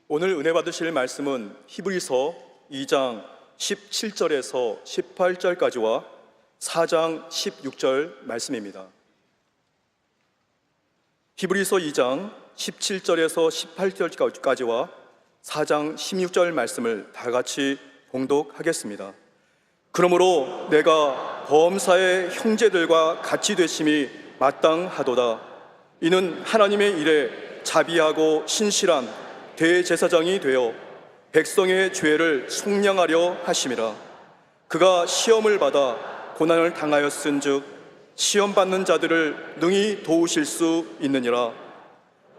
오늘 은혜 받으실 말씀은 히브리서 2장 17절에서 18절까지와 4장 16절 말씀입니다. 히브리서 2장 17절에서 18절까지와 4장 16절 말씀을 다 같이 봉독하겠습니다. 그러므로 내가 범사의 형제들과 같이 되심이 마땅하도다. 이는 하나님의 일에 자비하고 신실한 대제사장이 되어 백성의 죄를 속량하려 하심이라. 그가 시험을 받아 고난을 당하였은즉 시험받는 자들을 능히 도우실 수 있느니라.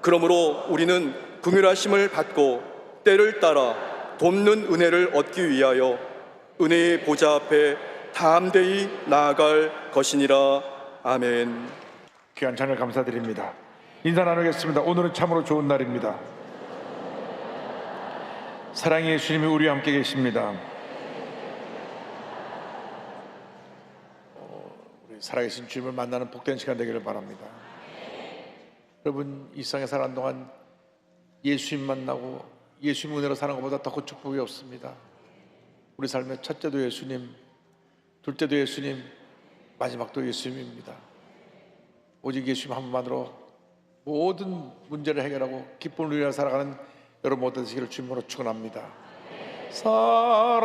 그러므로 우리는 긍휼하심을 받고 때를 따라 돕는 은혜를 얻기 위하여 은혜의 보좌 앞에 담대히 나아갈 것이니라. 아멘. 귀한 찬을 감사드립니다. 인사 나누겠습니다. 오늘은 참으로 좋은 날입니다. 사랑의 예수님이 우리와 함께 계십니다. 우리 살아계신 주님을 만나는 복된 시간 되기를 바랍니다. 여러분, 이 세상에 사는 동안 예수님 만나고 예수님 은혜로 사는 것보다 더 큰 축복이 없습니다. 우리 삶의 첫째도 예수님, 둘째도 예수님, 마지막도 예수님입니다. 오직 예수님 한 분만으로 모든 문제를 해결하고 기쁨을 누리며 살아가는 여러분 모두 되시기를 주님으로 축원합니다. 사랑하는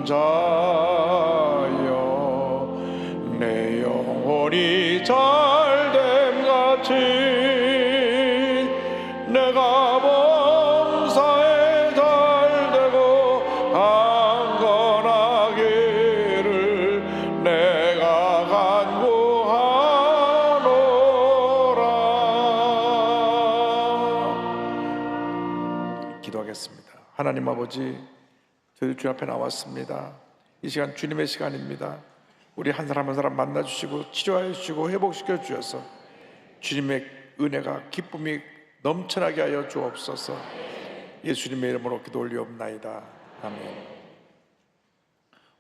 자여, 내 영혼이 잘됨 같이 내가 범사에 잘되고 강건하기를 내가 간구하노라. 기도하겠습니다. 하나님 아버지, 저희 주 앞에 나왔습니다. 이 시간 주님의 시간입니다. 우리 한 사람 한 사람 만나주시고 치료하여 주시고 회복시켜 주셔서 주님의 은혜가 기쁨이 넘쳐나게 하여 주옵소서. 예수님의 이름으로 기도 올리옵나이다. 아멘.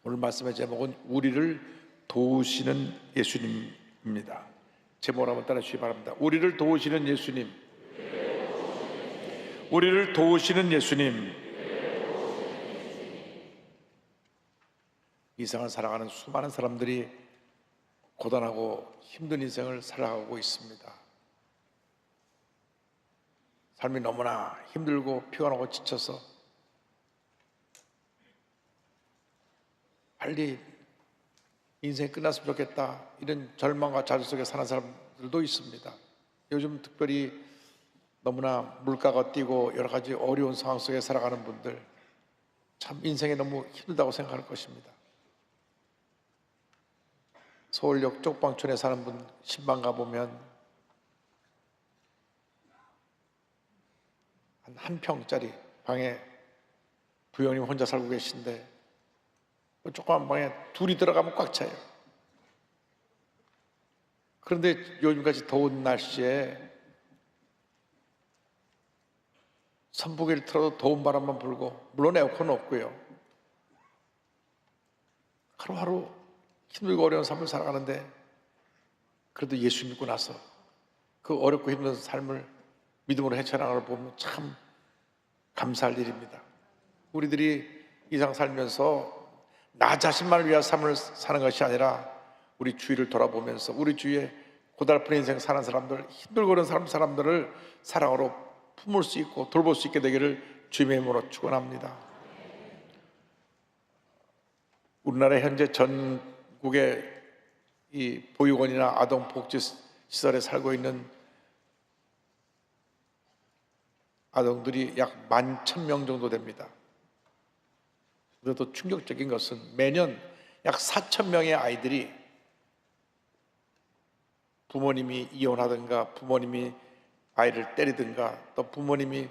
오늘 말씀의 제목은 우리를 도우시는 예수님입니다. 제목을 한번 따라 주시기 바랍니다. 우리를 도우시는 예수님. 우리를 도우시는 예수님. 이 세상을 살아가는 수많은 사람들이 고단하고 힘든 인생을 살아가고 있습니다. 삶이 너무나 힘들고 피곤하고 지쳐서 빨리 인생이 끝났으면 좋겠다, 이런 절망과 좌절 속에 사는 사람들도 있습니다. 요즘 특별히 너무나 물가가 뛰고 여러 가지 어려운 상황 속에 살아가는 분들, 참 인생이 너무 힘들다고 생각할 것입니다. 서울역 쪽방촌에 사는 분 신방 가보면 한 평짜리 방에 부형님 혼자 살고 계신데 그 조그만 방에 둘이 들어가면 꽉 차요. 그런데 요즘같이 더운 날씨에 선풍기를 틀어도 더운 바람만 불고, 물론 에어컨은 없고요. 하루하루 힘들고 어려운 삶을 살아가는데 그래도 예수 믿고 나서 그 어렵고 힘든 삶을 믿음으로 헤쳐나가는 걸 보면 참 감사할 일입니다. 우리들이 이 세상 살면서 나 자신만을 위한 삶을 사는 것이 아니라 우리 주위를 돌아보면서 우리 주위에 고달픈 인생 사는 사람들, 힘들고 어려운 사람들을 사랑으로 품을 수 있고 돌볼 수 있게 되기를 주님의 이름으로 축원합니다. 우리나라 현재 전국의 이 보육원이나 아동복지시설에 살고 있는 아동들이 약 11,000명 정도 됩니다. 그래도 충격적인 것은 매년 약 4,000명의 아이들이 부모님이 이혼하든가 부모님이 아이를 때리든가 또 부모님이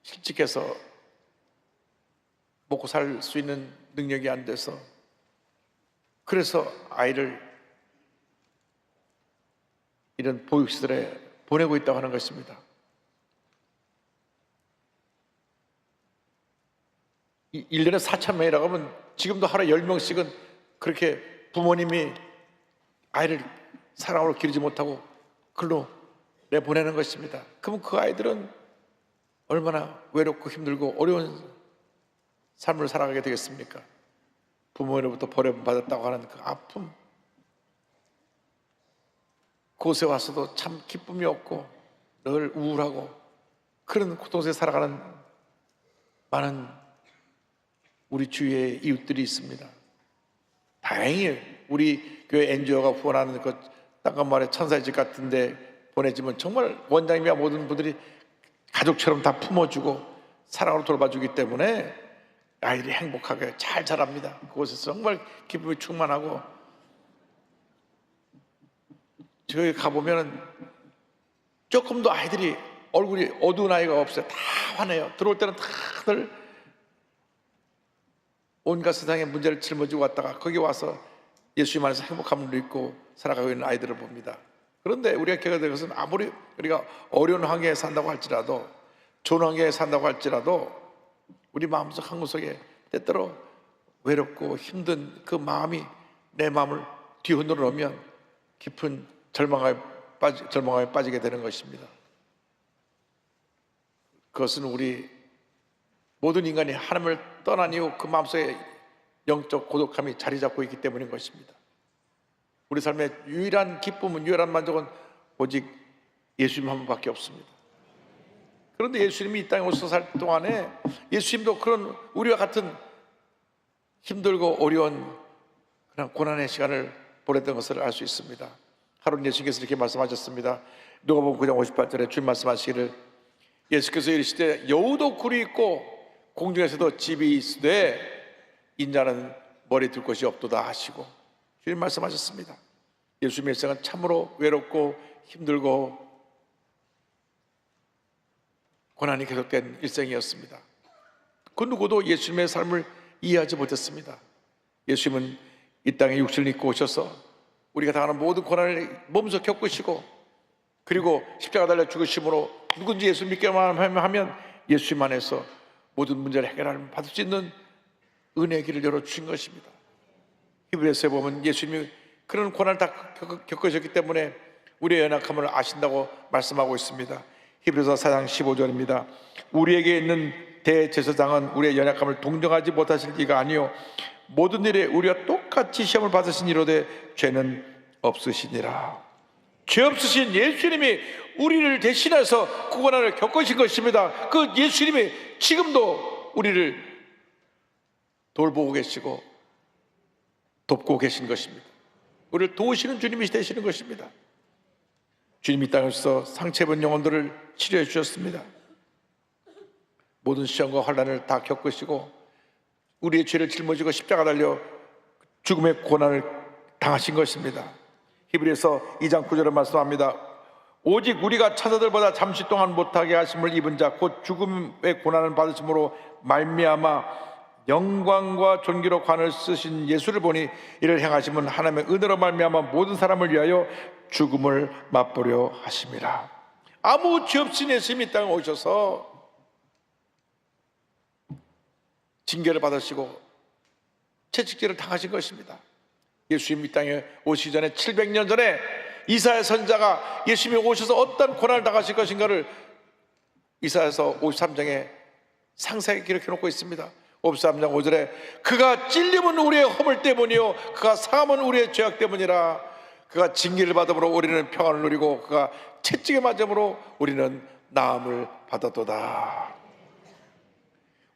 실직해서 먹고 살 수 있는 능력이 안 돼서 그래서 아이를 이런 보육시설에 보내고 있다고 하는 것입니다. 1년에 4,000명이라고 하면 지금도 하루에 10명씩은 그렇게 부모님이 아이를 사랑으로 기르지 못하고 글로 내보내는 것입니다. 그럼 그 아이들은 얼마나 외롭고 힘들고 어려운 삶을 살아가게 되겠습니까? 부모로부터 버림받았다고 하는 그 아픔, 그곳에 와서도 참 기쁨이 없고 늘 우울하고 그런 고통에 살아가는 많은 우리 주위에 이웃들이 있습니다. 다행히 우리 교회 NGO가 후원하는 그 땅끝마을의 천사의 집 같은 데 보내지면 정말 원장님이야 모든 분들이 가족처럼 다 품어주고 사랑으로 돌봐주기 때문에 아이들이 행복하게 잘 자랍니다. 그곳에서 정말 기쁨이 충만하고, 저기 가보면 조금도 아이들이 얼굴이 어두운 아이가 없어요. 다 환해요. 들어올 때는 다들 온갖 세상의 문제를 짊어지고 왔다가 거기 와서 예수님 안에서 행복함을 누리고 살아가고 있는 아이들을 봅니다. 그런데 우리가 겪어야 될 것은 아무리 우리가 어려운 환경에 산다고 할지라도, 좋은 환경에 산다고 할지라도 우리 마음속 한 구석에 때때로 외롭고 힘든 그 마음이 내 마음을 뒤흔들어 놓으면 깊은 절망에 빠지게 되는 것입니다. 그것은 우리 모든 인간이 하나님을 떠난 이후 그 마음속에 영적 고독함이 자리 잡고 있기 때문인 것입니다. 우리 삶의 유일한 기쁨은, 유일한 만족은 오직 예수님 한 분밖에 없습니다. 그런데 예수님이 이 땅에 오셔서 살 동안에 예수님도 그런 우리와 같은 힘들고 어려운 그런 고난의 시간을 보냈던 것을 알 수 있습니다. 하루는 예수님께서 이렇게 말씀하셨습니다. 누가복음 9장 58절에 주님 말씀하시기를, 예수께서 이르시되 여우도 굴이 있고 공중에서도 집이 있으되 인자는 머리 둘 곳이 없도다 하시고 주님 말씀하셨습니다. 예수님의 일생은 참으로 외롭고 힘들고 고난이 계속된 일생이었습니다. 그 누구도 예수님의 삶을 이해하지 못했습니다. 예수님은 이 땅에 육신을 입고 오셔서 우리가 당하는 모든 고난을 몸소 겪으시고, 그리고 십자가 달려 죽으심으로 누군지 예수 믿기만 하면 예수님 안에서 모든 문제를 해결하면 받을 수 있는 은혜의 길을 열어주신 것입니다. 히브리서에 보면 예수님이 그런 고난을 다 겪으셨기 때문에 우리의 연약함을 아신다고 말씀하고 있습니다. 히브리서 4장 15절입니다. 우리에게 있는 대제사장은 우리의 연약함을 동정하지 못하실 리가 아니요 모든 일에 우리와 똑같이 시험을 받으신 이로되 죄는 없으시니라. 죄 없으신 예수님이 우리를 대신해서 그 고난을 겪으신 것입니다. 그 예수님이 지금도 우리를 돌보고 계시고 돕고 계신 것입니다. 우리를 도우시는 주님이 되시는 것입니다. 주님이 이 땅에서 상처 입은 영혼들을 치료해 주셨습니다. 모든 시험과 환난을 다 겪으시고 우리의 죄를 짊어지고 십자가 달려 죽음의 고난을 당하신 것입니다. 히브리서 2장 9절에 말씀합니다. 오직 우리가 천사들보다 잠시 동안 못하게 하심을 입은 자 곧 죽음의 고난을 받으심으로 말미암아 영광과 존귀로 관을 쓰신 예수를 보니 이를 행하심은 하나님의 은혜로 말미암아 모든 사람을 위하여 죽음을 맛보려 하심이라. 아무 죄 없인 예수님이 이 땅에 오셔서 징계를 받으시고 채찍질을 당하신 것입니다. 예수님이 이 땅에 오시기 전에 700년 전에 이사야 선지자가 예수님이 오셔서 어떤 고난을 당하실 것인가를 이사야서 53장에 상세하게 기록해 놓고 있습니다. 53장 5절에 그가 찔림은 우리의 허물 때문이요 그가 상함은 우리의 죄악 때문이라. 그가 징계를 받음으로 우리는 평안을 누리고 그가 채찍에 맞음으로 우리는 나음을 받았도다.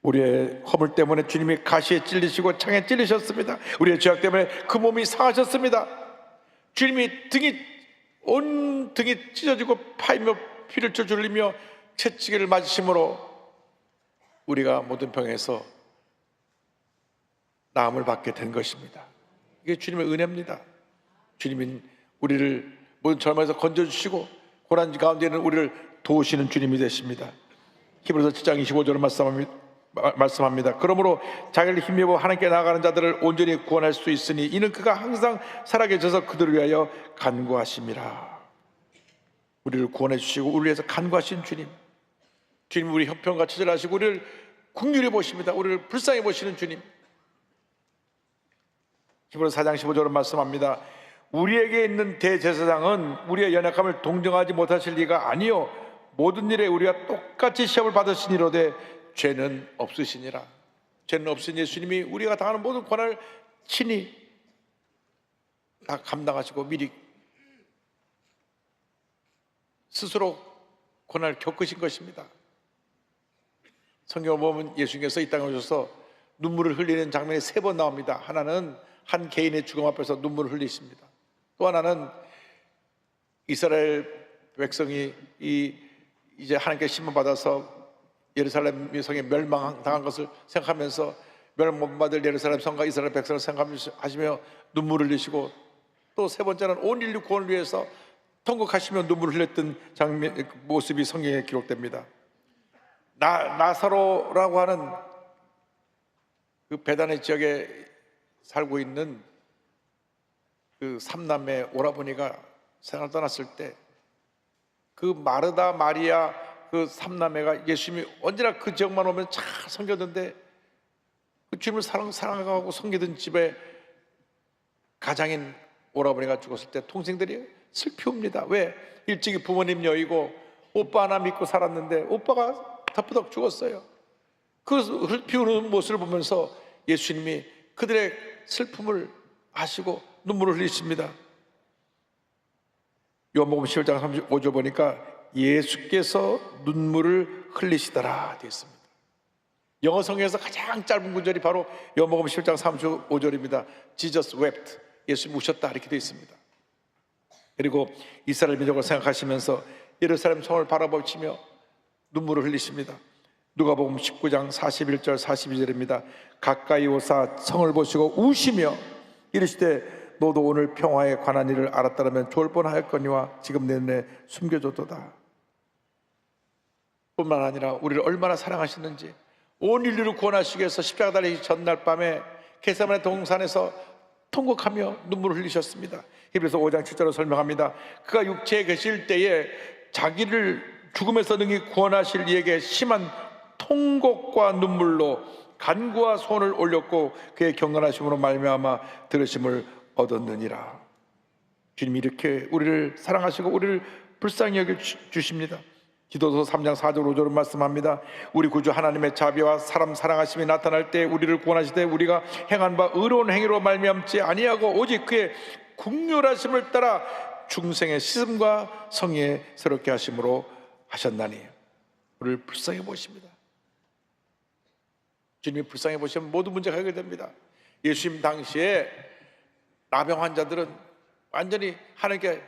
우리의 허물 때문에 주님이 가시에 찔리시고 창에 찔리셨습니다. 우리의 죄악 때문에 그 몸이 상하셨습니다. 주님이 온 등이 찢어지고 파이며 피를 줄줄 흘리며 채찍을 맞으심으로 우리가 모든 병에서 나음을 받게 된 것입니다. 이게 주님의 은혜입니다. 주님은 우리를 모든 절망에서 건져주시고 고난 가운데는 우리를 도우시는 주님이 되십니다. 히브리서 7장 25절을 말씀합니다. 그러므로 자기를 힘입어 하나님께 나아가는 자들을 온전히 구원할 수 있으니 이는 그가 항상 살아계셔서 그들을 위하여 간구하심이라. 우리를 구원해 주시고 우리를 위해서 간구하신 주님, 주님 우리 형편과 처절하시고 우리를 긍휼히 보십니다. 우리를 불쌍히 보시는 주님. 히브리서 4장 15절은 말씀합니다. 우리에게 있는 대제사장은 우리의 연약함을 동정하지 못하실 리가 아니요 모든 일에 우리가 똑같이 시험을 받으시니로되 죄는 없으시니라. 죄는 없으신 예수님이 우리가 당하는 모든 고난을 친히 다 감당하시고 미리 스스로 고난을 겪으신 것입니다. 성경을 보면 예수님께서 이 땅에 오셔서 눈물을 흘리는 장면이 3번 나옵니다. 하나는 한 개인의 죽음 앞에서 눈물을 흘리십니다. 또 하나는 이스라엘 백성이 이제 하나님께 심판받아서 예루살렘 성에 멸망당한 것을 생각하면서 멸망받을 예루살렘 성과 이스라엘 백성을 생각하시며 눈물을 흘리시고, 또 3번째는 온 인류 구원을 위해서 통곡하시며 눈물을 흘렸던 장면, 모습이 성경에 기록됩니다. 나사로라고 하는 그 베다니 지역에 살고 있는 그 3남매 오라버니가 세상을 떠났을 때 그 마르다 마리아 그 3남매가 예수님이 언제나 그 지역만 오면 잘 섬겼는데 그 주님을 사랑하고 섬기던 집에 가장인 오라버니가 죽었을 때 동생들이 슬피웁니다. 왜? 일찍이 부모님 여의고 오빠 하나 믿고 살았는데 오빠가 덮부덕 죽었어요. 그 슬피우는 모습을 보면서 예수님이 그들의 슬픔을 아시고 눈물을 흘리십니다. 요한복음 10장 35절 보니까 예수께서 눈물을 흘리시더라 되어 있습니다. 영어 성경에서 가장 짧은 구절이 바로 요한복음 10장 35절입니다. Jesus wept, 예수님 우셨다 이렇게 되어 있습니다. 그리고 이스라엘 민족을 생각하시면서 예루살렘 성을 바라보시며 눈물을 흘리십니다. 누가복음 19장 41절 42절입니다. 가까이 오사 성을 보시고 우시며 이르시되 너도 오늘 평화에 관한 일을 알았다면 좋을 뻔하였거니와 지금 내 눈에 숨겨졌도다. 뿐만 아니라 우리를 얼마나 사랑하시는지, 온 인류를 구원하시기 위해서 십자가 달리기 전날 밤에 겟세마네 동산에서 통곡하며 눈물을 흘리셨습니다. 히브리서 5장 7절로 설명합니다. 그가 육체에 계실 때에 자기를 죽음에서 능히 구원하실 이에게 심한 통곡과 눈물로 간구와 소원을 올렸고 그의 경건하심으로 말미암아 들으심을 얻었느니라. 주님이 이렇게 우리를 사랑하시고 우리를 불쌍히 여겨 주십니다. 기도서 3장 4절 5절은 말씀합니다. 우리 구주 하나님의 자비와 사람 사랑하심이 나타날 때 우리를 구원하시되 우리가 행한 바 의로운 행위로 말미암지 아니하고 오직 그의 긍휼하심을 따라 중생의 씻음과 성의에 새롭게 하심으로 하셨나니. 우리를 불쌍히 보십니다. 주님이 불쌍히 보시면 모든 문제가 해결됩니다. 예수님 당시에 나병 환자들은 완전히 하나님께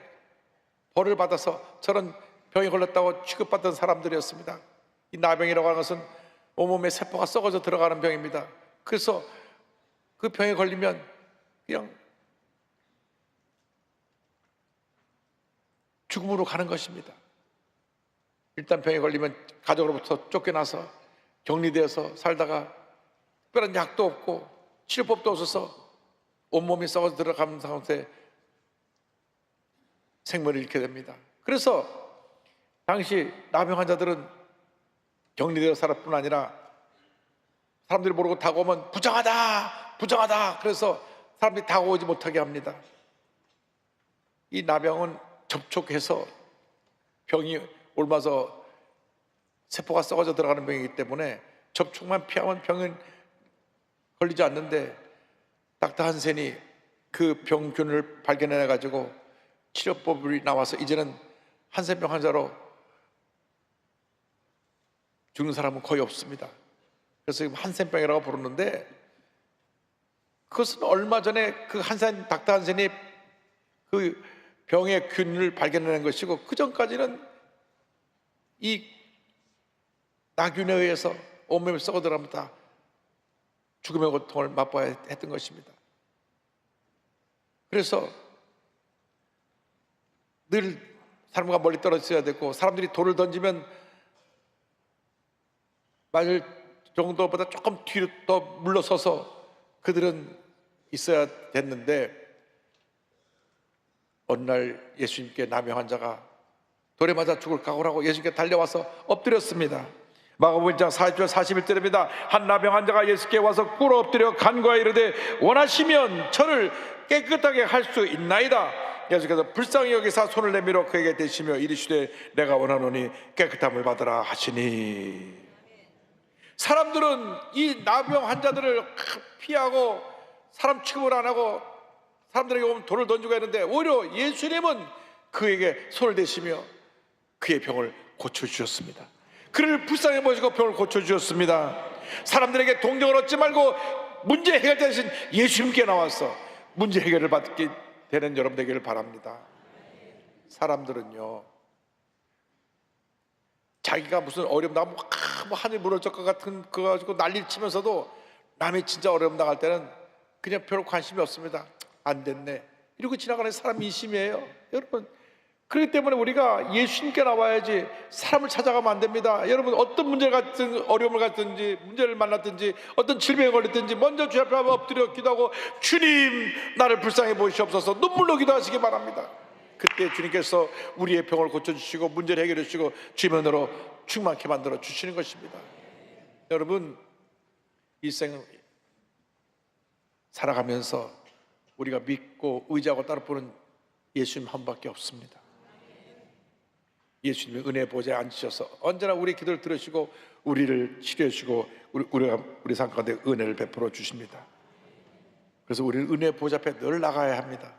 벌을 받아서 저런 병에 걸렸다고 취급받던 사람들이었습니다. 이 나병이라고 하는 것은 온몸에 세포가 썩어져 들어가는 병입니다. 그래서 그 병에 걸리면 그냥 죽음으로 가는 것입니다. 일단 병에 걸리면 가족으로부터 쫓겨나서 격리되어서 살다가 특별한 약도 없고 치료법도 없어서 온몸이 썩어서 들어가는 상태 생명을 잃게 됩니다. 그래서 당시 나병 환자들은 격리되어 살았 뿐 아니라 사람들이 모르고 다가오면 부정하다 부정하다 그래서 사람들이 다가오지 못하게 합니다. 이 나병은 접촉해서 병이 옮아서 세포가 썩어져 들어가는 병이기 때문에 접촉만 피하면 병은 걸리지 않는데 닥터 한센이 그 병균을 발견해 가지고 치료법이 나와서 이제는 한센병 환자로 죽는 사람은 거의 없습니다. 그래서 지금 한센병이라고 부르는데 그것은 얼마 전에 그 한센 닥터 한센이 그 병의 균을 발견해낸 것이고 그 전까지는 이 나균에 의해서 온몸이 썩어들어가면 다 죽음의 고통을 맛봐야 했던 것입니다. 그래서 늘 사람과 멀리 떨어져야 되고 사람들이 돌을 던지면 맞을 정도보다 조금 뒤로 더 물러서서 그들은 있어야 됐는데 어느 날 예수님께 나병 환자가 돌에 맞아 죽을 각오를 하고 예수님께 달려와서 엎드렸습니다. 마가복음 1장 40절 41절입니다. 한 나병 환자가 예수께 와서 꿇어 엎드려 간구하여 이르되 원하시면 저를 깨끗하게 할 수 있나이다. 예수께서 불쌍히 여기사 손을 내밀어 그에게 대시며 이르시되 내가 원하노니 깨끗함을 받으라 하시니. 사람들은 이 나병 환자들을 피하고 사람 취급을 안 하고 사람들에게 오면 돌을 던지고 했는데 오히려 예수님은 그에게 손을 대시며 그의 병을 고쳐주셨습니다. 그를 불쌍히 보시고 병을 고쳐주셨습니다. 사람들에게 동정을 얻지 말고 문제 해결 대신 예수님께 나와서 문제 해결을 받게 되는 여러분 되기를 바랍니다. 사람들은요, 자기가 무슨 어려움 당하면 뭐 하늘 무너질 것 같은 그거 가지고 난리를 치면서도 남이 진짜 어려움 당할 때는 그냥 별로 관심이 없습니다. 안 됐네 이러고 지나가는 사람이 인심이에요. 여러분, 그렇기 때문에 우리가 예수님께 나와야지 사람을 찾아가면 안 됩니다. 여러분, 어떤 문제를 갖든 어려움을 갖든지 문제를 만났든지 어떤 질병에 걸렸든지 먼저 주 앞에 엎드려 기도하고 주님 나를 불쌍히 보시옵소서 눈물로 기도하시기 바랍니다. 그때 주님께서 우리의 병을 고쳐주시고 문제를 해결해 주시고 주면으로 충만케 만들어 주시는 것입니다. 여러분, 일생 살아가면서 우리가 믿고 의지하고 따라보는 예수님 한 분밖에 없습니다. 예수님의 은혜 보좌에 앉으셔서 언제나 우리 기도를 들으시고 우리를 치료해 주시고 우리 삶 가운데 은혜를 베풀어 주십니다. 그래서 우리는 은혜 보좌 앞에 늘 나가야 합니다.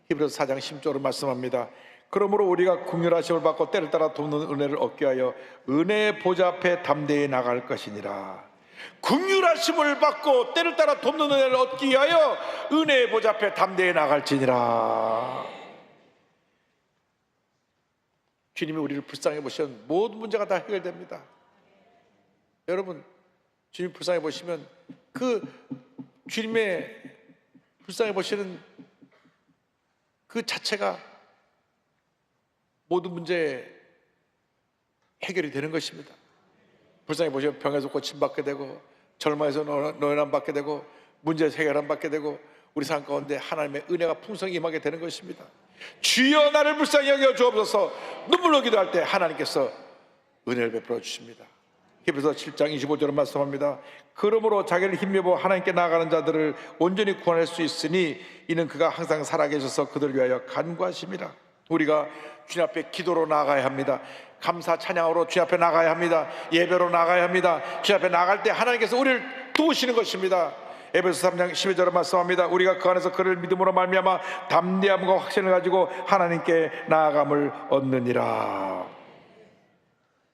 히브리서 4장 10절로 말씀합니다. 그러므로 우리가 긍휼하심을 받고 때를 따라 돕는 은혜를 얻게 하여 은혜의 보좌 앞에 담대히 나갈 것이니라. 긍휼하심을 받고 때를 따라 돕는 은혜를 얻기 위하여 은혜의 보좌 앞에 담대히 나갈지니라. 주님이 우리를 불쌍히 보시면 모든 문제가 다 해결됩니다. 여러분, 주님 불쌍히 보시면 그 주님의 불쌍히 보시는 그 자체가 모든 문제 해결이 되는 것입니다. 불쌍히 보시면 병에서 고침받게 되고 절망에서 노연함 받게 되고 문제에서 해결함 받게 되고 우리 삶 가운데 하나님의 은혜가 풍성히 임하게 되는 것입니다. 주여 나를 불쌍히 여겨 주옵소서. 눈물로 기도할 때 하나님께서 은혜를 베풀어 주십니다. 히브리서 7장 25절은 말씀합니다. 그러므로 자기를 힘입어 하나님께 나아가는 자들을 온전히 구원할 수 있으니 이는 그가 항상 살아계셔서 그들을 위하여 간구하심이라. 우리가 주님 앞에 기도로 나아가야 합니다. 감사 찬양으로 주님 앞에 나가야 합니다. 예배로 나가야 합니다. 주님 앞에 나갈 때 하나님께서 우리를 도우시는 것입니다. 에베소 3장 12절에 말씀합니다. 우리가 그 안에서 그를 믿음으로 말미암아 담대함과 확신을 가지고 하나님께 나아감을 얻느니라.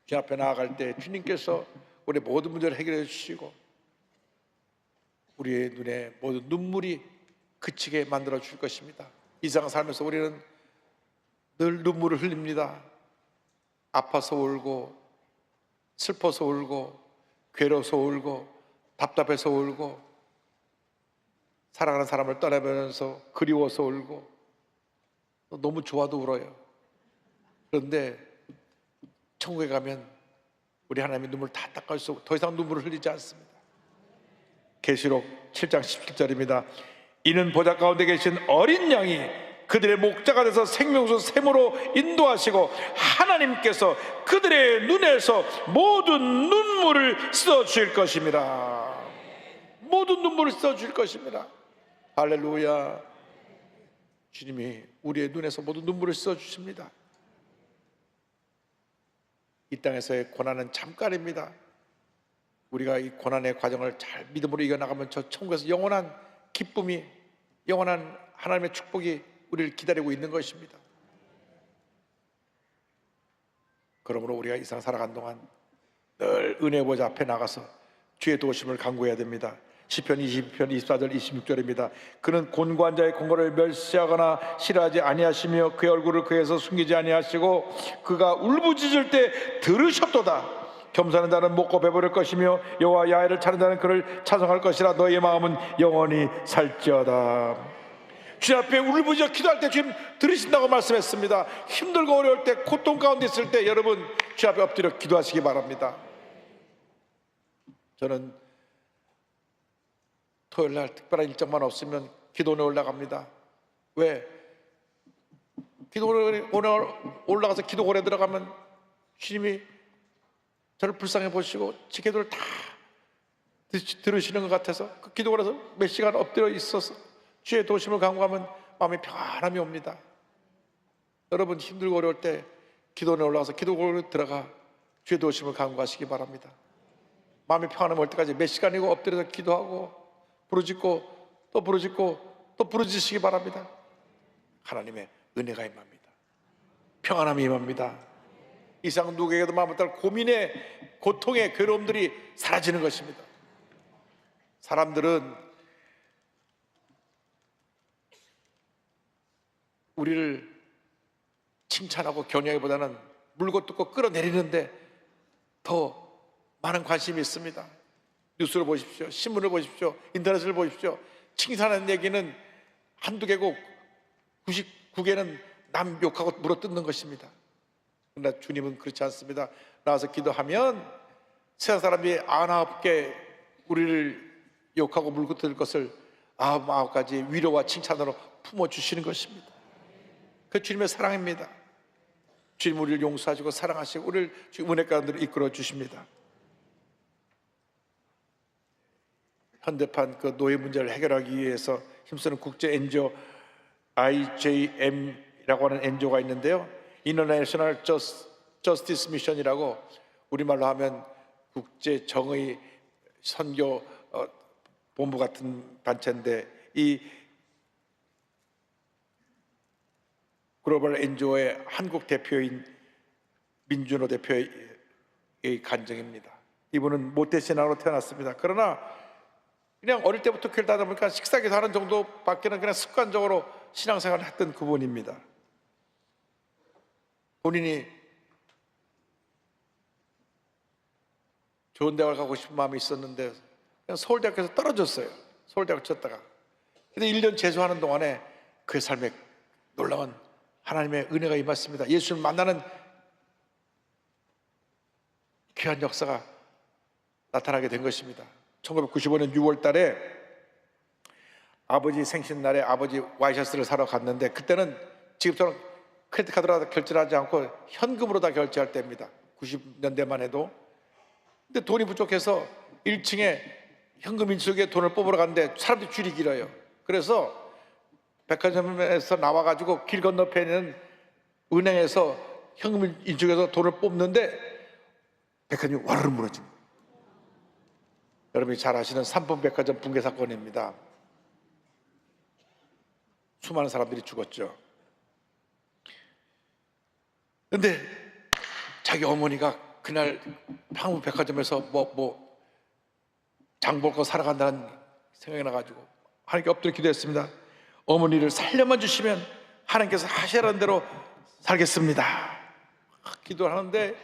주님 앞에 나아갈 때 주님께서 우리 모든 문제를 해결해 주시고 우리의 눈에 모든 눈물이 그치게 만들어 줄 것입니다. 이 세상 살면서 우리는 늘 눈물을 흘립니다. 아파서 울고 슬퍼서 울고 괴로워서 울고 답답해서 울고 사랑하는 사람을 떠나면서 그리워서 울고 너무 좋아도 울어요. 그런데 천국에 가면 우리 하나님의 눈물 다 닦아주시고 더 이상 눈물을 흘리지 않습니다. 계시록 7장 17절입니다. 이는 보좌 가운데 계신 어린 양이 그들의 목자가 돼서 생명수 샘으로 인도하시고 하나님께서 그들의 눈에서 모든 눈물을 씻어주실 것입니다. 모든 눈물을 씻어주실 것입니다. 할렐루야. 주님이 우리의 눈에서 모든 눈물을 씻어주십니다. 이 땅에서의 고난은 잠깐입니다. 우리가 이 고난의 과정을 잘 믿음으로 이겨나가면 저 천국에서 영원한 기쁨이, 영원한 하나님의 축복이 우리를 기다리고 있는 것입니다. 그러므로 우리가 이 세상 살아간 동안 늘 은혜 보좌 앞에 나가서 주의 도우심을 간구해야 됩니다. 시편 20편 24절 26절입니다. 그는 곤고한 자의 공고를 멸시하거나 싫어하지 아니하시며 그의 얼굴을 그에서 숨기지 아니하시고 그가 울부짖을 때 들으셨도다. 겸손한 자는 먹고 배부를 것이며 여호와 야훼를 찾는 자는 그를 찬송할 것이라. 너의 마음은 영원히 살지어다. 주님 앞에 울부짖어 기도할 때 주님 들으신다고 말씀했습니다. 힘들고 어려울 때, 고통 가운데 있을 때 여러분 주님 앞에 엎드려 기도하시기 바랍니다. 저는 토요일날 특별한 일정만 없으면 기도원에 올라갑니다. 왜? 기도원에 올라가서 기도원에 들어가면 주님이 저를 불쌍해 보시고 제 기도를 다 들으시는 것 같아서 그 기도관에서 몇 시간 엎드려 있어서 주의 도심을 간구하면 마음에 평안함이 옵니다. 여러분 힘들고 어려울 때 기도원에 올라가서 기도원에 들어가 주의 도심을 간구하시기 바랍니다. 마음이 평안함 올 때까지 몇 시간이고 엎드려서 기도하고 부르짖고 또 부르짖고 또 부르짖으시기 바랍니다. 하나님의 은혜가 임합니다. 평안함이 임합니다. 이상 누구에게도 마음을 따라 고민의 고통의 괴로움들이 사라지는 것입니다. 사람들은 우리를 칭찬하고 격려하기보다는 물고 뜯고 끌어내리는데 더 많은 관심이 있습니다. 뉴스를 보십시오. 신문을 보십시오. 인터넷을 보십시오. 칭찬하는 얘기는 한두 개고 99개는 남 욕하고 물어뜯는 것입니다. 그러나 주님은 그렇지 않습니다. 나와서 기도하면 세상 사람이 99개 우리를 욕하고 물어뜯을 것을 99가지 위로와 칭찬으로 품어주시는 것입니다. 그 주님의 사랑입니다. 주님 우리를 용서하시고 사랑하시고 우리를 은혜 가운데로 이끌어 주십니다. 현대판 그 노예 문제를 해결하기 위해서 힘쓰는 국제 NGO IJM이라고 하는 NGO가 있는데요. International Justice Mission이라고 우리말로 하면 국제 정의 선교 본부 같은 단체인데 이 글로벌 NGO의 한국 대표인 민준호 대표의 간증입니다. 이분은 모태신앙으로 태어났습니다. 그러나 그냥 어릴 때부터 교회를 다니다 보니까 식사기도 하는 정도밖에는 그냥 습관적으로 신앙생활을 했던 그분입니다. 본인이 좋은 대학을 가고 싶은 마음이 있었는데 그냥 서울대학교에서 떨어졌어요. 서울대학을 쳤다가. 근데 1년 재수하는 동안에 그의 삶에 놀라운 하나님의 은혜가 임했습니다. 예수를 만나는 귀한 역사가 나타나게 된 것입니다. 1995년 6월 달에 아버지 생신날에 아버지 와이셔츠를 사러 갔는데 그때는 지금처럼 크레딧 카드로 결제를 하지 않고 현금으로 다 결제할 때입니다. 90년대만 해도. 근데 돈이 부족해서 1층에 현금 인수기에 돈을 뽑으러 갔는데 사람들이 줄이 길어요. 그래서 백화점에서 나와가지고 길 건너편에 있는 은행에서 현금 인수기에서 돈을 뽑는데 백화점이 와르르 무너진 거예요. 여러분이 잘 아시는 삼풍백화점 붕괴 사건입니다. 수많은 사람들이 죽었죠. 근데 자기 어머니가 그날 한국백화점에서 장 볼 거 사러 간다는 생각이 나가지고 하나님께 엎드려 기도했습니다. 어머니를 살려만 주시면 하나님께서 하시라는 대로 살겠습니다. 기도를 하는데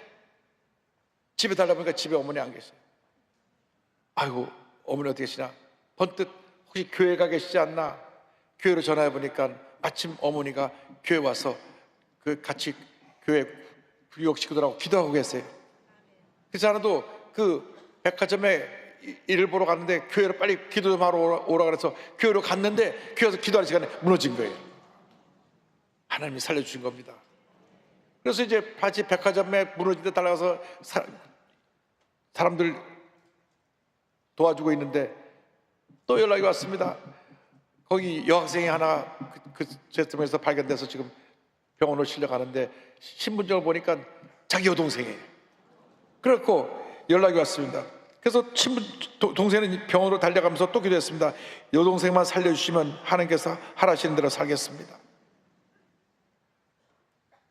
집에 달라보니까 집에 어머니 안 계세요. 아이고 어머니 어디 계시나 번뜩 혹시 교회 가 계시지 않나 교회로 전화해 보니까 마침 어머니가 교회 와서 그 같이 교회 유혹 식구들하고 기도하고 계세요. 그래서 하나도 그 백화점에 일을 보러 갔는데 교회로 빨리 기도 좀 하러 오라 그래서 교회로 갔는데 교회에서 기도하는 시간에 무너진 거예요. 하나님이 살려주신 겁니다. 그래서 이제 다시 백화점에 무너진 데 달려가서 사람들 도와주고 있는데 또 연락이 왔습니다. 거기 여학생이 하나 그 제점에서 발견돼서 지금 병원으로 실려가는데 신분증을 보니까 자기 여동생이에요. 그래갖고 연락이 왔습니다. 그래서 동생은 병원으로 달려가면서 또 기도했습니다. 여동생만 살려주시면 하나님께서 하라시는 대로 살겠습니다.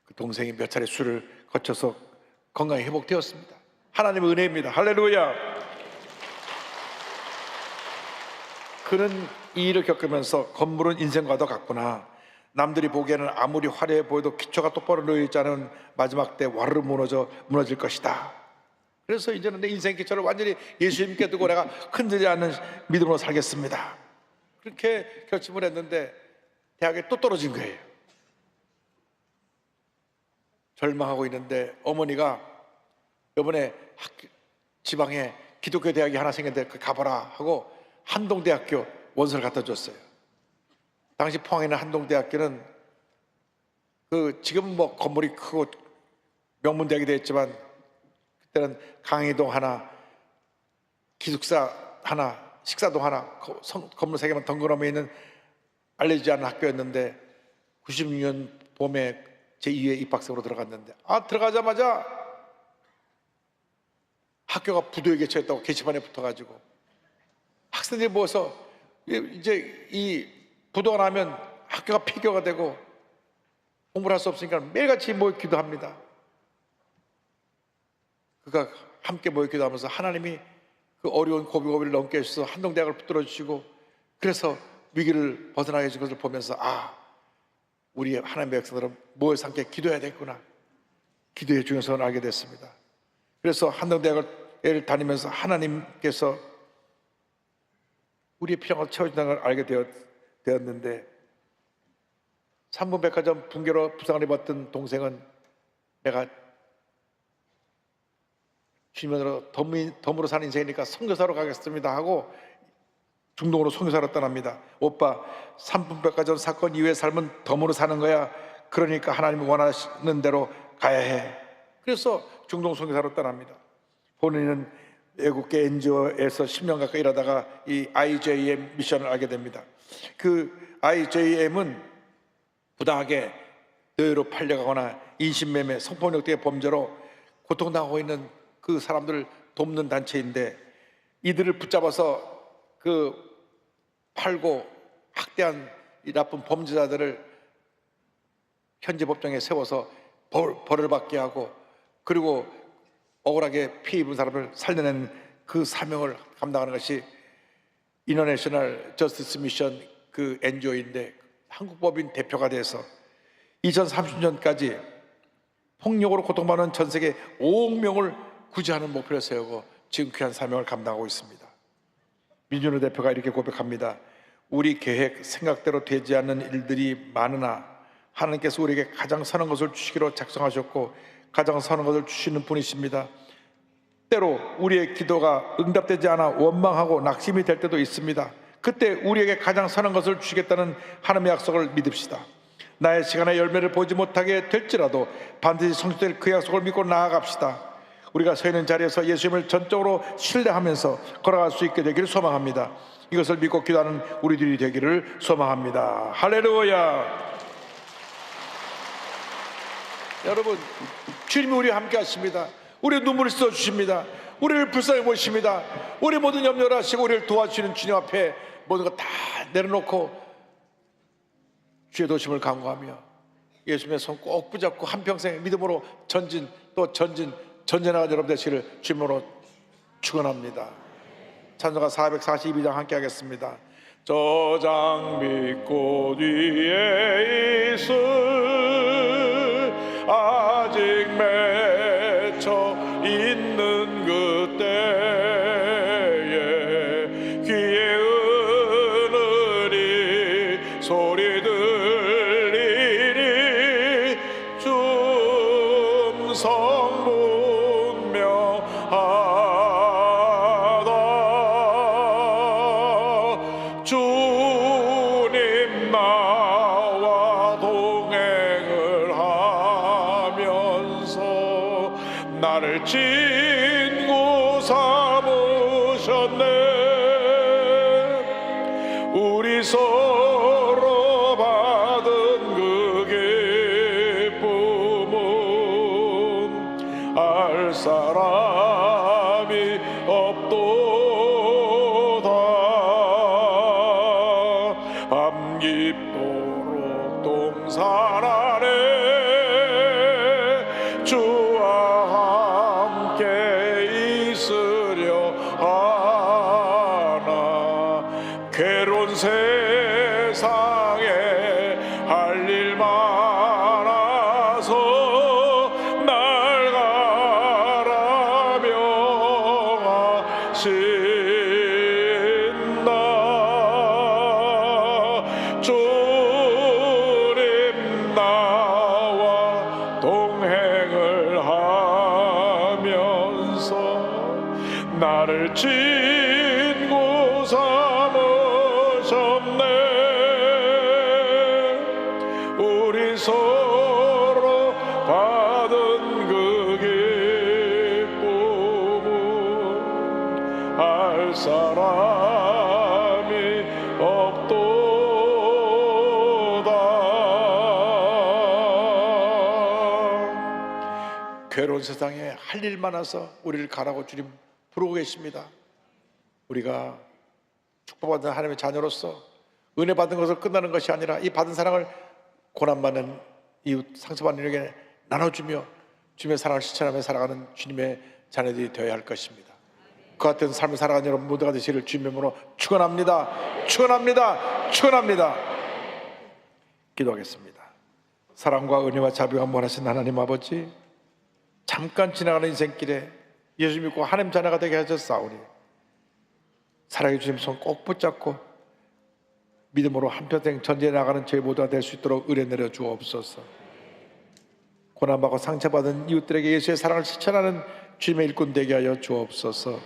그 동생이 몇 차례 수를 거쳐서 건강이 회복되었습니다. 하나님의 은혜입니다. 할렐루야. 그는 이 일을 겪으면서 건물은 인생과도 같구나. 남들이 보기에는 아무리 화려해 보여도 기초가 똑바로 놓여있지 않은 마지막 때 와르르 무너질 것이다. 그래서 이제는 내 인생 기초를 완전히 예수님께 두고 내가 흔들리지 않는 믿음으로 살겠습니다. 그렇게 결심을 했는데 대학에 또 떨어진 거예요. 절망하고 있는데 어머니가 이번에 지방에 기독교 대학이 하나 생겼는데 가봐라 하고 한동대학교 원서를 갖다 줬어요. 당시 포항에 있는 한동대학교는 지금 건물이 크고 명문대학이 되었지만 그때는 강의동 하나, 기숙사 하나, 식사동 하나, 건물 3개만 덩그러니 있는 알려지지 않은 학교였는데 96년 봄에 제2회 입학생으로 들어갔는데 들어가자마자 학교가 부도에 갇혀있다고 게시판에 붙어가지고 학생들이 모여서 이제 이 부도가 나면 학교가 폐교가 되고 공부를 할 수 없으니까 매일같이 모여 기도합니다. 그가 함께 모여 기도하면서 하나님이 그 어려운 고비고비를 넘게 해주셔서 한동대학을 붙들어 주시고 그래서 위기를 벗어나게 해준 것을 보면서 우리 하나님의 백성들은 모여서 함께 기도해야 되겠구나, 기도의 중요성을 알게 됐습니다. 그래서 한동대학을 다니면서 하나님께서 우리의 필요한 걸 채워준다는 걸 알게 되었는데 3분 백화점 붕괴로 부상을 입었던 동생은 내가 주님으로 덤으로 사는 인생이니까 선교사로 가겠습니다 하고 중동으로 선교사로 떠납니다. 오빠, 3분 백화점 사건 이후의 삶은 덤으로 사는 거야. 그러니까 하나님이 원하시는 대로 가야 해. 그래서 중동 선교사로 떠납니다. 본인은 외국계 NGO에서 10년 가까이 일하다가 이 IJM 미션을 알게 됩니다. 그 IJM은 부당하게 노예로 팔려가거나 인신매매, 성폭력 등의 범죄로 고통당하고 있는 그 사람들을 돕는 단체인데 이들을 붙잡아서 팔고 학대한 이 나쁜 범죄자들을 현재 법정에 세워서 벌을 받게 하고 그리고 억울하게 피해 입은 사람을 살려내는 그 사명을 감당하는 것이 인터내셔널 저스티스 미션 그 NGO인데 한국법인 대표가 돼서 2030년까지 폭력으로 고통받는 전 세계 5억 명을 구제하는 목표를 세우고 지금 귀한 사명을 감당하고 있습니다. 민준호 대표가 이렇게 고백합니다. 우리 계획, 생각대로 되지 않는 일들이 많으나 하나님께서 우리에게 가장 선한 것을 주시기로 작정하셨고 가장 선한 것을 주시는 분이십니다. 때로 우리의 기도가 응답되지 않아 원망하고 낙심이 될 때도 있습니다. 그때 우리에게 가장 선한 것을 주시겠다는 하나님의 약속을 믿읍시다. 나의 시간의 열매를 보지 못하게 될지라도 반드시 성취될 그 약속을 믿고 나아갑시다. 우리가 서 있는 자리에서 예수님을 전적으로 신뢰하면서 걸어갈 수 있게 되기를 소망합니다. 이것을 믿고 기도하는 우리들이 되기를 소망합니다. 할렐루야. 여러분, 주님이 우리와 함께 하십니다. 우리의 눈물을 씻어주십니다. 우리를 불쌍히 보십니다. 우리 모든 염려를 하시고 우리를 도와주시는 주님 앞에 모든 것 다 내려놓고 주의 도심을 간구하며 예수님의 손 꼭 붙잡고 한평생 믿음으로 전진 또 전진하는 여러분 되시기를 주님으로 축원합니다. 찬송가 442장 함께 하겠습니다. 저장 믿고 뒤에 있을 아직 맺혀 있는 그때에 귀에 은은히 소리 들리니 춤성 분명하다. 주님 나와 동행을 하면서 나를 친구 삼으셨네. 우리 서로 받은 그 기쁨은 알 사람이 없도다. 밤 깊도록 동산 안에 주와 함께 있으려 하나. 괴로운 세상에 할 일 많아서 날 가라며 하신다. 주님 나와 동행을 하면서 나를 친구 삼으셨네. 우리 서로 받은 그 기쁨 할 사람이 없도다. 괴로운 세상에 할 일 많아서 우리를 가라고 주님 부르고 계십니다. 우리가 축복받은 하나님의 자녀로서 은혜 받은 것을 끝나는 것이 아니라 이 받은 사랑을 고난받는 이웃, 상처받는 이에게 나눠주며 주님의 사랑을 실천하며 살아가는 주님의 자녀들이 되어야 할 것입니다. 그 같은 삶을 살아가는 여러분 모두가 되시기를 주님의 이름으로 축원합니다. 축원합니다. 축원합니다. 기도하겠습니다. 사랑과 은혜와 자비가 무한하신 하나님 아버지, 잠깐 지나가는 인생길에 예수 믿고 하나님 자녀가 되게 하셨사오니 사랑의 주님 손 꼭 붙잡고 믿음으로 한평생 전진해 나가는 저희 모두가 될 수 있도록 은혜 내려 주옵소서. 고난받고 상처받은 이웃들에게 예수의 사랑을 실천하는 주님의 일꾼 되게 하여 주옵소서.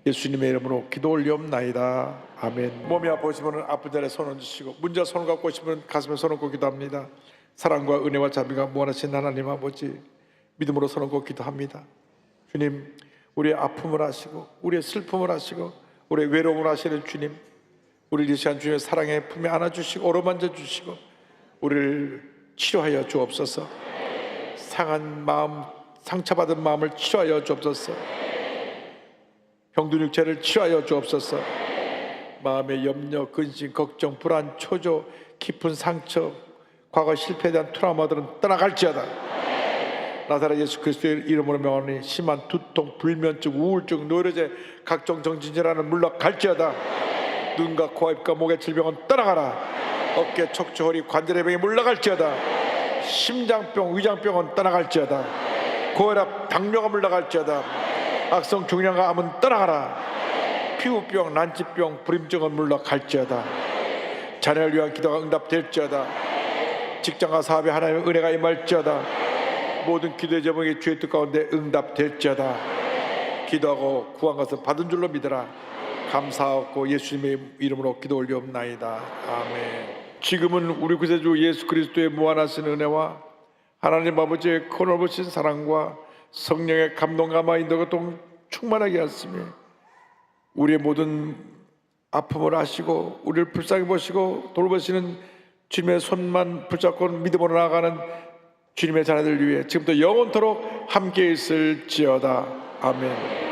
예수님의 이름으로 기도 올리옵나이다. 아멘. 몸이 아프신 분은 아픈 자리에 손 얹으시고 문자 손을 갖고 오신 분은 가슴에 손 얹고 기도합니다. 사랑과 은혜와 자비가 무한하신 하나님 아버지, 믿음으로 손 얹고 기도합니다. 주님, 우리의 아픔을 아시고 우리의 슬픔을 아시고 우리의 외로움을 아시는 주님, 우리를 이 시간 주님의 사랑에 품에 안아주시고 어루만져 주시고 우리를 치료하여 주옵소서. 상한 마음, 상처받은 마음을 치료하여 주옵소서. 병든 육체를 치료하여 주옵소서. 마음의 염려, 근심, 걱정, 불안, 초조, 깊은 상처, 과거 실패에 대한 트라우마들은 떠나갈지어다. 나사렛 예수 그리스도의 이름으로 명하니 심한 두통, 불면증, 우울증, 노이로제, 각종 정신질환은 물러갈지어다. 눈과 코와 입과 목의 질병은 떠나가라. 어깨, 척추, 허리, 관절의 병이 물러갈지어다. 심장병, 위장병은 떠나갈지어다. 고혈압, 당뇨가 물러갈지어다. 악성 중량과 암은 떠나가라. 피부병, 난치병, 불임증은 물러갈지어다. 자녀를 위한 기도가 응답될지어다. 직장과 사업에 하나님의 은혜가 임할지어다. 모든 기도의 제목이 주의 뜻 가운데 응답될지어다. 기도하고 구한 것은 받은 줄로 믿으라. 감사하고 예수님의 이름으로 기도 올리옵나이다. 아멘. 지금은 우리 구세주 예수 그리스도의 무한하신 은혜와 하나님 아버지의 크노보신 사랑과 성령의 감동감화 인도가 충만하게 하시며 우리의 모든 아픔을 아시고 우리를 불쌍히 보시고 돌보시는 주님의 손만 붙잡고 믿음으로 나아가는 주님의 자녀들 위해 지금부터 영원토록 함께 있을지어다. 아멘.